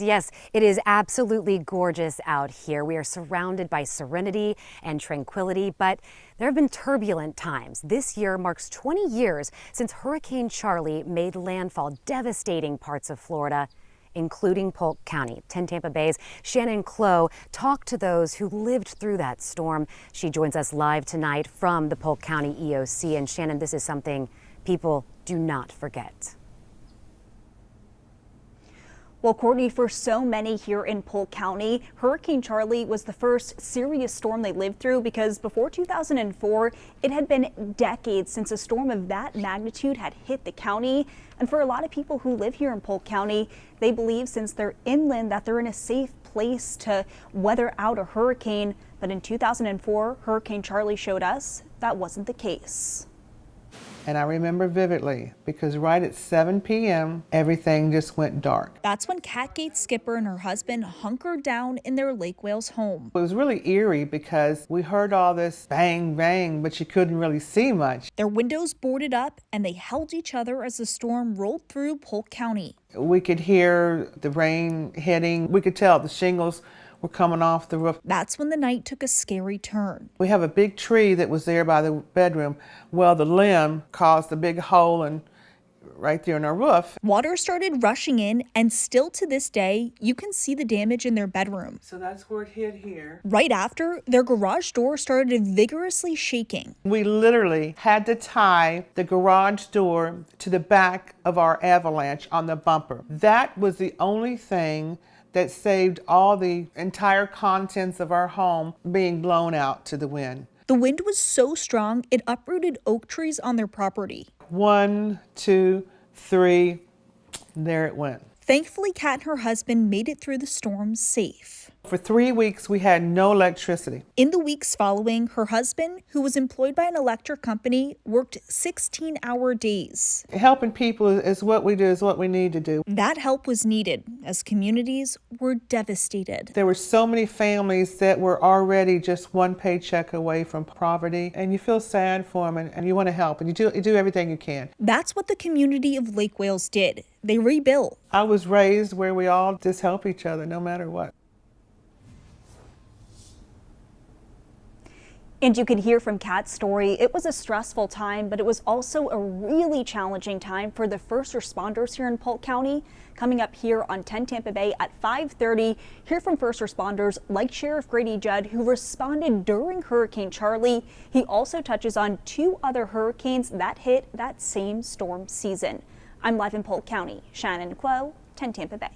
Yes, it is absolutely gorgeous out here. We are surrounded by serenity and tranquility, but there have been turbulent times. This year marks 20 years since Hurricane Charley made landfall, devastating parts of Florida, including Polk County. 10 Tampa Bay's Shannon Clow talked to those who lived through that storm. She joins us live tonight from the Polk County EOC. And Shannon, this is something people do not forget. Well, Courtney, for so many here in Polk County, Hurricane Charley was the first serious storm they lived through because before 2004, it had been decades since a storm of that magnitude had hit the county. And for a lot of people who live here in Polk County, they believe since they're inland that they're in a safe place to weather out a hurricane. But in 2004, Hurricane Charley showed us that wasn't the case. And I remember vividly because right at 7 p.m., everything just went dark. That's when Catgate skipper and her husband hunkered down in their Lake Wales home. It was really eerie because we heard all this bang, bang, but you couldn't really see much. Their windows boarded up and they held each other as the storm rolled through Polk County. We could hear the rain hitting. We could tell the shingles were coming off the roof. That's when the night took a scary turn. We have a big tree that was there by the bedroom. Well, the limb caused a big hole right there in our roof. Water started rushing in, and still to this day, you can see the damage in their bedroom. So that's where it hit here. Right after, their garage door started vigorously shaking. We literally had to tie the garage door to the back of our Avalanche on the bumper. That was the only thing that saved all the entire contents of our home being blown out to the wind. The wind was so strong, it uprooted oak trees on their property. 1, 2, 3, there it went. Thankfully, Kat and her husband made it through the storm safe. For 3 weeks, we had no electricity. In the weeks following, her husband, who was employed by an electric company, worked 16-hour days. Helping people is what we do, is what we need to do. That help was needed as communities were devastated. There were so many families that were already just one paycheck away from poverty, and you feel sad for them, and you want to help, and you do everything you can. That's what the community of Lake Wales did. They rebuilt. I was raised where we all just help each other no matter what. And you could hear from Kat's story, it was a stressful time, but it was also a really challenging time for the first responders here in Polk County. Coming up here on 10 Tampa Bay at 5:30, hear from first responders like Sheriff Grady Judd, who responded during Hurricane Charley. He also touches on 2 other hurricanes that hit that same storm season. I'm live in Polk County. Shannon Clow, 10 Tampa Bay.